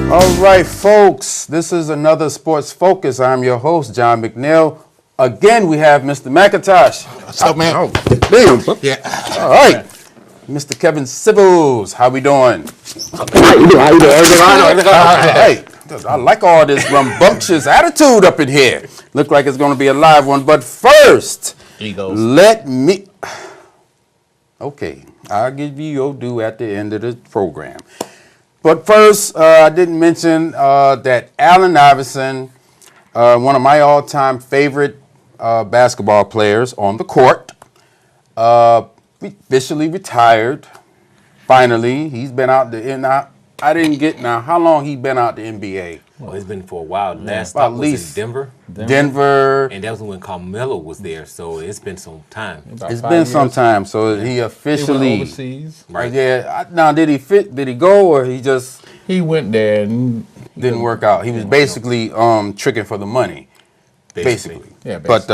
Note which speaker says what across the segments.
Speaker 1: All right, folks, this is another Sports Focus. I'm your host, John McNeil. Again, we have Mr. McIntosh.
Speaker 2: What's up, man?
Speaker 1: Oh, damn.
Speaker 2: Yeah.
Speaker 1: All right. Mr. Kevin Sibbles, how we doing?
Speaker 2: How you doing?
Speaker 1: Hey, I like all this rambunctious attitude up in here. Look like it's going to be a live one. But first,
Speaker 2: Egos.
Speaker 1: Okay, I'll give you your due at the end of the program. But first, I didn't mention that Allen Iverson, one of my all-time favorite basketball players on the court, officially retired. Finally, he's been out I didn't get now how long he been out the NBA.
Speaker 3: Well, it's been for a while. Last
Speaker 1: About
Speaker 3: stop
Speaker 1: at
Speaker 3: was
Speaker 1: least
Speaker 3: in Denver.
Speaker 1: Denver.
Speaker 3: And that was when Carmelo was there, so it's been some time.
Speaker 1: It's been some time, so he officially.
Speaker 4: He went overseas.
Speaker 3: Right.
Speaker 1: Yeah. Now, did he go, or he just
Speaker 4: He went there and
Speaker 1: didn't work out? He was basically tricking for the money, basically.
Speaker 4: Yeah,
Speaker 1: But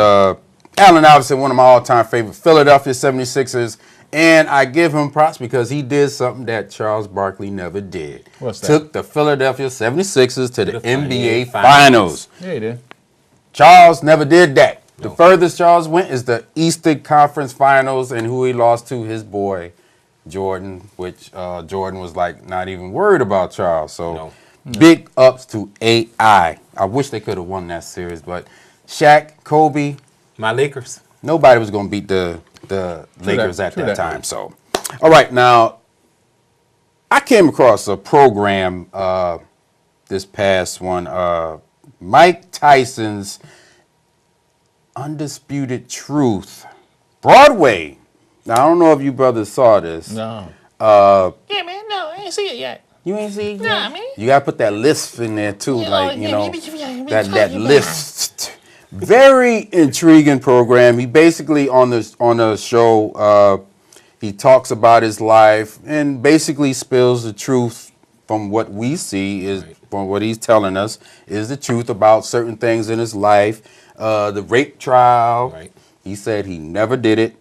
Speaker 1: Allen Iverson, one of my all-time favorite Philadelphia 76ers, and I give him props because he did something that Charles Barkley never did.
Speaker 4: What's that?
Speaker 1: Took the Philadelphia 76ers to the NBA Finals.
Speaker 4: Yeah, he did.
Speaker 1: Charles never did that. The furthest Charles went is the Eastern Conference Finals, and who he lost to, his boy, Jordan, which Jordan was like not even worried about Charles. So big ups to AI. I wish they could have won that series, but Shaq, Kobe,
Speaker 3: My Lakers.
Speaker 1: nobody was going to beat the Lakers at
Speaker 4: true
Speaker 1: that
Speaker 4: that.
Speaker 1: time. So, all right, now, I came across a program this past one, Mike Tyson's Undisputed Truth, Broadway. Now, I don't know if you brothers saw this.
Speaker 4: No.
Speaker 2: Yeah, man. No, I ain't see it yet.
Speaker 1: You ain't see it yet?
Speaker 2: Nah, man.
Speaker 1: You got to put that list in there, too, that
Speaker 2: that
Speaker 1: list. Very intriguing program. He basically on the show, he talks about his life and basically spills the truth from what we see is from what he's telling us is the truth about certain things in his life. The rape trial.
Speaker 3: Right.
Speaker 1: He said he never did it.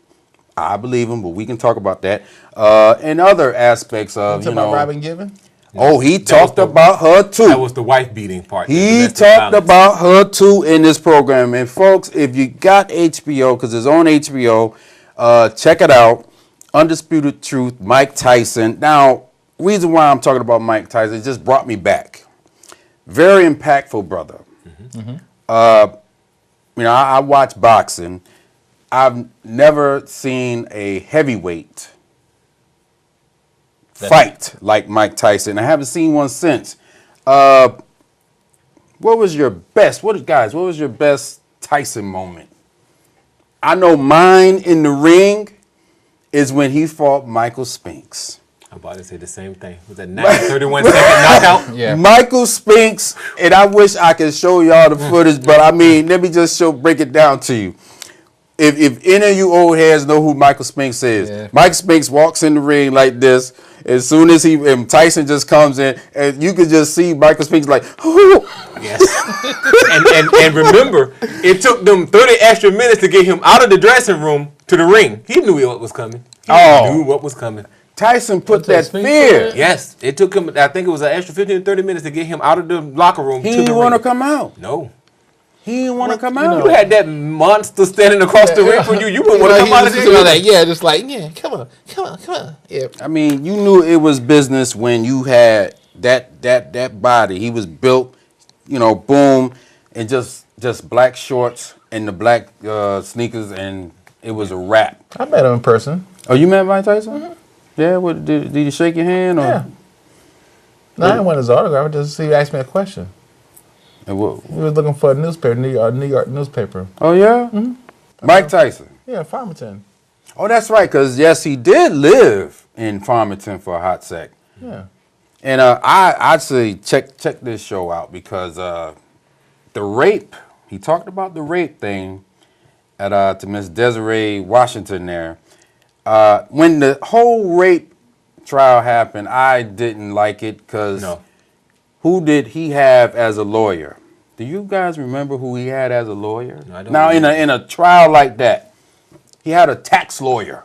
Speaker 1: I believe him, but we can talk about that. And other aspects of
Speaker 4: About Robin Given?
Speaker 1: Oh, he talked about her too.
Speaker 3: That was the wife beating part.
Speaker 1: He talked about her too in this program. And folks, if you got HBO, because it's on HBO, check it out. Undisputed Truth, Mike Tyson. Now, reason why I'm talking about Mike Tyson, it just brought me back. Very impactful brother. I watch boxing. I've never seen a heavyweight fight like Mike Tyson. I haven't seen one since. What was your best? What was your best Tyson moment? I know mine in the ring is when he fought Michael Spinks.
Speaker 3: I'm about to say the same thing. Was that 31 second knockout?
Speaker 4: Yeah.
Speaker 1: Michael Spinks, and I wish I could show y'all the footage, but I mean, let me just break it down to you. If any of you old heads know who Michael Spinks is, Mike Spinks walks in the ring like this. As soon as Tyson just comes in, and you could just see Michael Spinks like, oh.
Speaker 3: Yes. and remember, it took them 30 extra minutes to get him out of the dressing room to the ring. He knew what was coming. He knew what was coming.
Speaker 1: Tyson put that fear.
Speaker 3: Yes. It took him, I think it was an extra 15 to 30 minutes to get him out of the locker room to the ring.
Speaker 1: He didn't want to come out.
Speaker 3: No.
Speaker 1: He didn't want to come out.
Speaker 3: You had that monster standing across the ring from you. You wouldn't want to come out of there.
Speaker 2: Come on. Yeah.
Speaker 1: I mean, you knew it was business when you had that body. He was built, boom, and just black shorts and the black sneakers, and it was a wrap.
Speaker 4: I met him in person.
Speaker 1: Oh, you met Mike Tyson? Mm-hmm. Yeah. What did he shake your hand? Or?
Speaker 4: Yeah. No, I didn't want his autograph. Just see, he asked me a question.
Speaker 1: And what?
Speaker 4: We was looking for a newspaper, New York newspaper.
Speaker 1: Oh yeah. Mm-hmm. Mike Tyson.
Speaker 4: Yeah, Farmington.
Speaker 1: Oh, that's right. Because yes, he did live in Farmington for a hot sec.
Speaker 4: Yeah.
Speaker 1: And I'd say check this show out because the rape. He talked about the rape thing to Miss Desiree Washington there. When the whole rape trial happened, I didn't like it because who did he have as a lawyer? Do you guys remember who he had as a lawyer?
Speaker 3: No, I don't.
Speaker 1: Now, in a trial like that, he had a tax lawyer.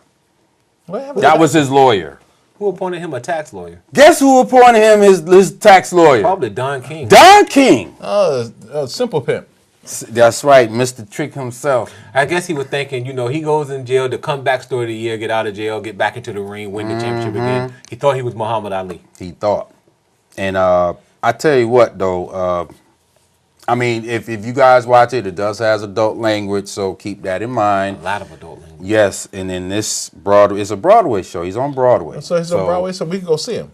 Speaker 4: What happened?
Speaker 1: That was his lawyer.
Speaker 3: Who appointed him a tax lawyer?
Speaker 1: Guess who appointed him his tax lawyer?
Speaker 3: Probably Don King.
Speaker 1: Don King.
Speaker 4: Simple Pimp.
Speaker 1: That's right, Mr. Trick himself.
Speaker 3: I guess he was thinking, he goes in jail, the comeback story of the year, get out of jail, get back into the ring, win the championship again. He thought he was Muhammad Ali.
Speaker 1: He thought. And I tell you what, though, I mean, if you guys watch it, it does has adult language, so keep that in mind.
Speaker 3: A lot of adult language.
Speaker 1: Yes, and in this it's a Broadway show. He's on Broadway.
Speaker 4: So he's on Broadway, so we can go see him.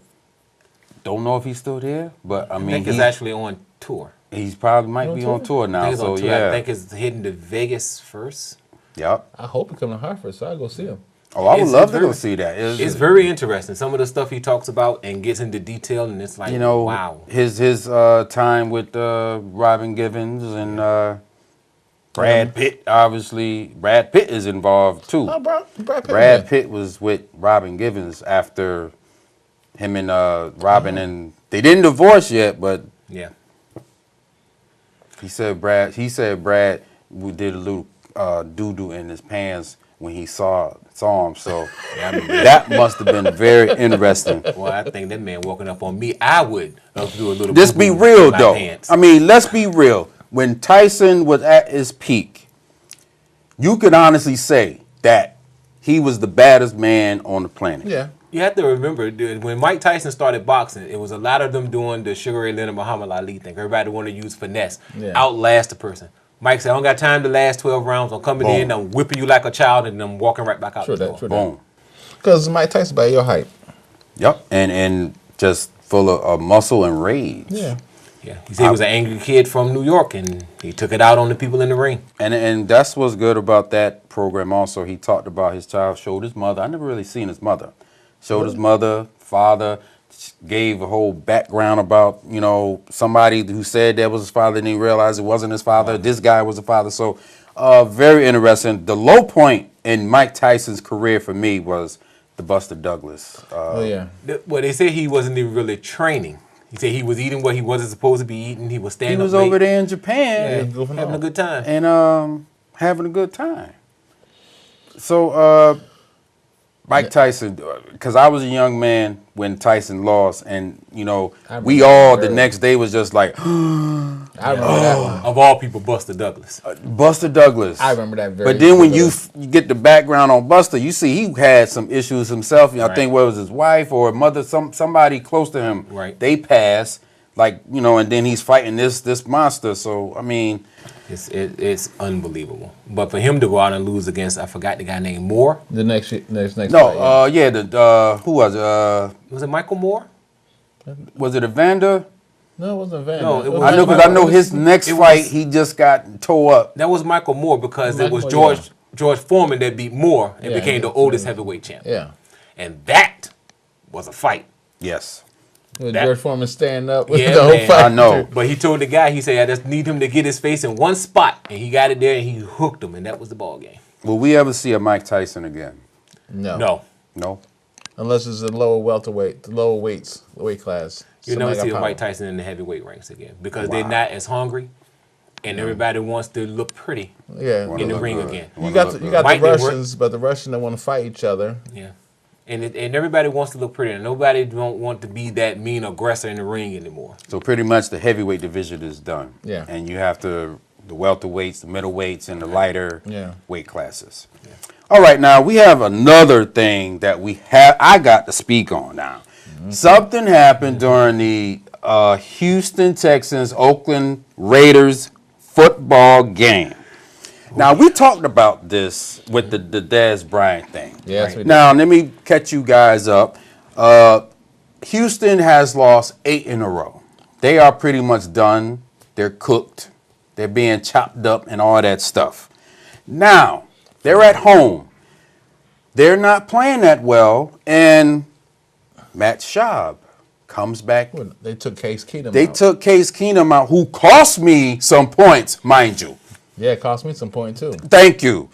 Speaker 1: Don't know if he's still there, but I mean,
Speaker 3: I think he's actually on tour.
Speaker 1: He's probably might be on tour now. So yeah,
Speaker 3: I think it's heading to Vegas first.
Speaker 1: Yep.
Speaker 4: I hope he come to Hartford, so I'll go see him.
Speaker 1: Oh, I would love to go see that.
Speaker 3: It's very interesting. Some of the stuff he talks about and gets into detail, and it's like, wow.
Speaker 1: His time with Robin Givens and Brad Pitt. Obviously, Brad Pitt is involved too.
Speaker 4: Oh,
Speaker 1: Brad Pitt was with Robin Givens after him and Robin, and they didn't divorce yet, but
Speaker 3: yeah.
Speaker 1: He said Brad did a little doo-doo in his pants when he saw him. So that must have been very interesting.
Speaker 3: Well, I think that man walking up on me, I would do a little.
Speaker 1: Let's be real though. Pants. I mean, let's be real. When Tyson was at his peak, you could honestly say that he was the baddest man on the planet.
Speaker 4: Yeah.
Speaker 3: You have to remember, dude, when Mike Tyson started boxing, it was a lot of them doing the Sugar Ray Leonard Muhammad Ali thing. Everybody wanted to use finesse, outlast the person. Mike said, I don't got time to last 12 rounds. I'm coming in, I'm whipping you like a child, and I'm walking right back out the door.
Speaker 1: Boom.
Speaker 4: Because Mike Tyson by your height.
Speaker 1: Yep. And just full of muscle and rage.
Speaker 4: Yeah.
Speaker 3: Yeah. He said he was an angry kid from New York, and he took it out on the people in the ring.
Speaker 1: And that's what's good about that program also. He talked about his child, showed his mother. I never really seen his mother. Showed his mother, father, gave a whole background about, somebody who said that was his father and he realized it wasn't his father. Wow. This guy was the father. So very interesting. The low point in Mike Tyson's career for me was the Buster Douglas.
Speaker 3: Well, they said he wasn't even really training. He said he was eating what he wasn't supposed to be eating. He was standing up late.
Speaker 1: Over there in Japan.
Speaker 3: Having a good time.
Speaker 1: And having a good time. So... Mike Tyson, because I was a young man when Tyson lost, and we all the next day was just like,
Speaker 4: I remember that one.
Speaker 3: Of all people, Buster Douglas.
Speaker 1: Buster Douglas.
Speaker 4: I remember that very.
Speaker 1: But then when you get the background on Buster, you see he had some issues himself. I think whether it was his wife or mother, somebody close to him, they passed. And then he's fighting this monster. So I mean.
Speaker 3: It's unbelievable. But for him to go out and lose against, I forgot the guy named Moore.
Speaker 4: The next fight,
Speaker 1: who was it?
Speaker 3: Was it Michael Moore?
Speaker 1: Was it Evander?
Speaker 4: No, it wasn't Evander.
Speaker 3: No, it was
Speaker 1: I know because I know his next fight he just got tore up.
Speaker 3: That was Michael Moore because it was George Foreman that beat Moore and became the oldest heavyweight champ.
Speaker 4: Yeah.
Speaker 3: And that was a fight.
Speaker 1: Yes.
Speaker 4: George Foreman standing up with
Speaker 3: the
Speaker 4: whole fight.
Speaker 1: I know.
Speaker 3: But he told the guy, he said, I just need him to get his face in one spot. And he got it there and he hooked him, and that was the ball game.
Speaker 1: Will we ever see a Mike Tyson again?
Speaker 4: No. Unless it's the lower welterweight, the lower weights, the weight class.
Speaker 3: You'll never see a Mike Tyson in the heavyweight ranks again because they're not as hungry and everybody wants to look pretty in the ring again.
Speaker 4: You got the Russians, but the Russians don't want to fight each other.
Speaker 3: Yeah. And everybody wants to look pretty. And nobody don't want to be that mean aggressor in the ring anymore.
Speaker 1: So pretty much the heavyweight division is done.
Speaker 4: Yeah.
Speaker 1: And you have the welterweights, the middleweights, and the lighter weight classes. Yeah. All right, now we have another thing that I got to speak on now. Mm-hmm. Something happened during the Houston Texans, Oakland Raiders football game. Now, we talked about this with the Dez Bryant thing.
Speaker 4: Yes, we did.
Speaker 1: Now, let me catch you guys up. Houston has lost 8 in a row. They are pretty much done. They're cooked. They're being chopped up and all that stuff. Now, they're at home. They're not playing that well, and Matt Schaub comes back.
Speaker 4: They took Case Keenum
Speaker 1: They took Case Keenum out, who cost me some points, mind you.
Speaker 4: Yeah, it cost me some point too.
Speaker 1: Thank you.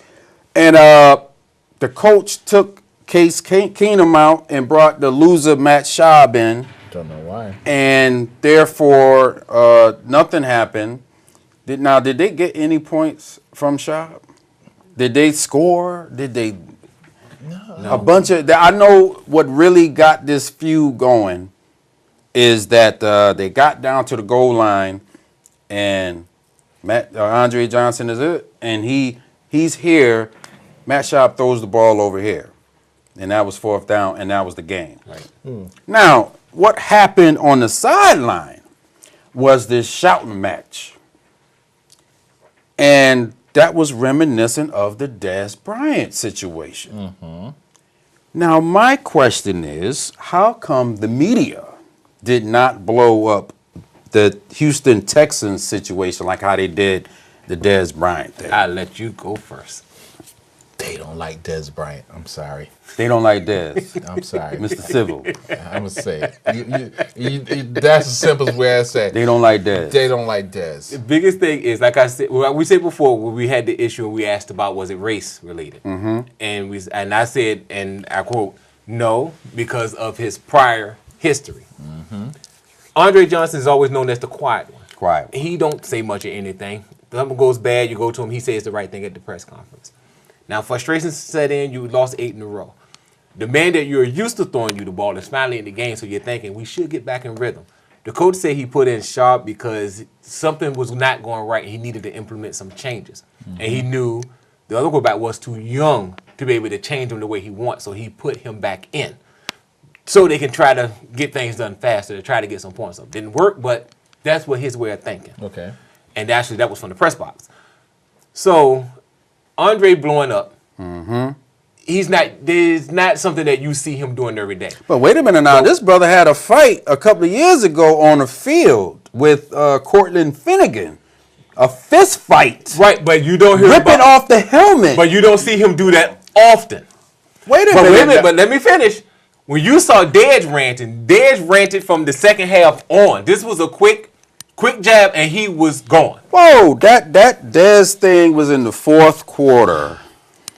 Speaker 1: And the coach took Case Keenum out and brought the loser Matt Schaub in.
Speaker 4: Don't know why.
Speaker 1: And therefore, nothing happened. Did they get any points from Schaub? Did they score? Did they?
Speaker 4: No.
Speaker 1: A bunch of. I know what really got this feud going is that they got down to the goal line, and Andre Johnson is it, and he's here. Matt Schaub throws the ball over here, and that was 4th down, and that was the game. Right. Now, what happened on the sideline was this shouting match, and that was reminiscent of the Dez Bryant situation. Now, my question is, how come the media did not blow up the Houston Texans situation like how they did the Dez Bryant thing?
Speaker 3: I'll let you go first.
Speaker 4: They don't like Dez Bryant. I'm sorry.
Speaker 1: They don't like Dez.
Speaker 4: I'm sorry.
Speaker 1: Mr. Civil.
Speaker 4: I'm going to say it. That's the simplest way I say it.
Speaker 1: They don't like Dez.
Speaker 4: They don't like Dez.
Speaker 3: The biggest thing is, like I said, we said before, when we had the issue and we asked about was it race related, and I said, and I quote, no, because of his prior history. Andre Johnson is always known as the quiet one.
Speaker 1: Quiet.
Speaker 3: He don't say much of anything. If something goes bad, you go to him. He says the right thing at the press conference. Now, frustration set in. You lost 8 in a row. The man that you're used to throwing you the ball is finally in the game, so you're thinking we should get back in rhythm. The coach said he put in Sharp because something was not going right and he needed to implement some changes. And he knew the other quarterback was too young to be able to change him the way he wants, so he put him back in so they can try to get things done faster, to try to get some points up. Didn't work, but that's what his way of thinking.
Speaker 4: Okay.
Speaker 3: And actually, that was from the press box. So, Andre blowing up, there's not something that you see him doing every day.
Speaker 1: But wait a minute now. This brother had a fight a couple of years ago on the field with Cortland Finnegan. A fist fight.
Speaker 3: Right, but you don't hear
Speaker 1: ripping off the helmet.
Speaker 3: But you don't see him do that often.
Speaker 1: Wait a minute.
Speaker 3: But let me finish. When you saw Dez ranted from the second half on. This was a quick jab, and he was gone.
Speaker 1: Whoa, that Dez thing was in the 4th quarter.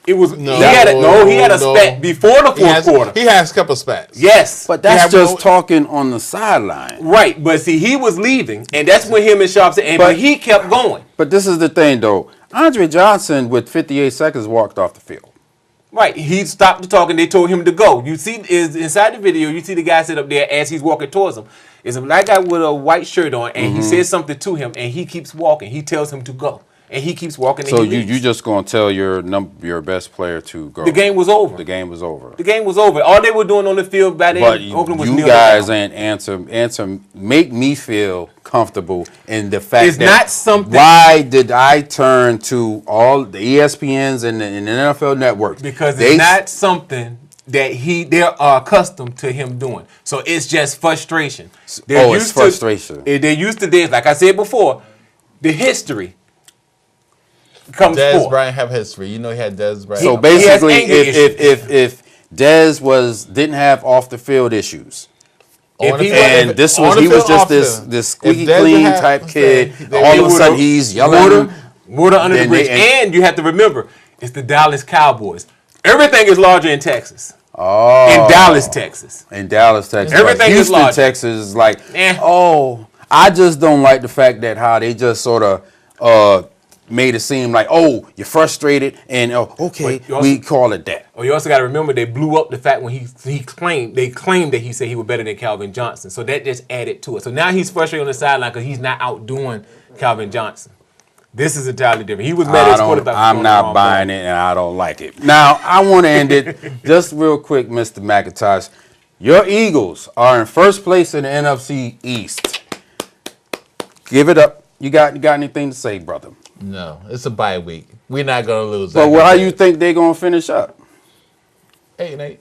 Speaker 3: It was he had a spat before the fourth quarter.
Speaker 4: He has a couple spats.
Speaker 3: Yes.
Speaker 1: But that's just talking on the sideline.
Speaker 3: Right, but see, he was leaving, and that's when him and Sharp said, but he kept going.
Speaker 1: But this is the thing, though. Andre Johnson, with 58 seconds, walked off the field.
Speaker 3: Right, he stopped the talking. They told him to go. You see, inside the video, you see the guy sit up there as he's walking towards him. It's a black guy with a white shirt on, and he says something to him, and he keeps walking. He tells him to go, and he keeps walking.
Speaker 1: So you just gonna tell your best player to go?
Speaker 3: The game was over.
Speaker 1: The game was over.
Speaker 3: The game was over. All they were doing on the field back then, Oakland was
Speaker 1: you guys ain't answer. Make me feel comfortable in the fact
Speaker 3: it's not something.
Speaker 1: Why did I turn to all the ESPNs and the NFL networks?
Speaker 3: Because it's not something that they're accustomed to him doing. So it's just frustration.
Speaker 1: It's frustration.
Speaker 3: They're used to this. Like I said before, the history comes
Speaker 4: Dez
Speaker 3: forth.
Speaker 4: Bryant have history. You know he had Dez Bryant.
Speaker 1: So basically, if Dez didn't have off the field issues, he was just this squeaky clean type kid. All of a sudden he's yelling
Speaker 3: water under the bridge. And you have to remember, it's the Dallas Cowboys. Everything is larger in Texas.
Speaker 1: Oh.
Speaker 3: In Dallas, Texas.
Speaker 1: Everything is larger. Houston, Texas is like, I just don't like the fact that how they just sort of made it seem like, you're frustrated, and we call it that.
Speaker 3: You also got to remember they blew up the fact when they claimed that he said he was better than Calvin Johnson. So that just added to it. So now he's frustrated on the sideline because he's not outdoing Calvin Johnson. This is entirely different. He was mad at his quarterback.
Speaker 1: I'm not buying it, and I don't like it. Now, I want to end it just real quick, Mr. McIntosh. Your Eagles are in first place in the NFC East. Give it up. You got anything to say, brother?
Speaker 4: No, it's a bye week. We're not going to lose.
Speaker 1: But how you think they're going to finish up?
Speaker 4: 8-8.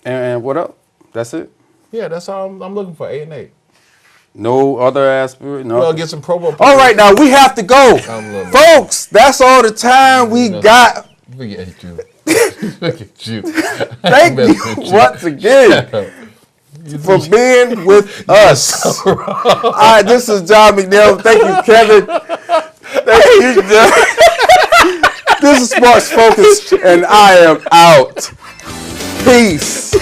Speaker 1: And what else? That's it?
Speaker 4: Yeah, that's all I'm looking for, 8-8.
Speaker 1: No other aspirant? No.
Speaker 4: Well, get some Pro Bowl.
Speaker 1: All right, now we have to go. Folks, that's all the time we got.
Speaker 4: Look at you. Look at you.
Speaker 1: Thank you once again for being with us. All right, this is John McNeil. Thank you, Kevin. Thank you, John. This is Sports Focus, and I am out. Peace.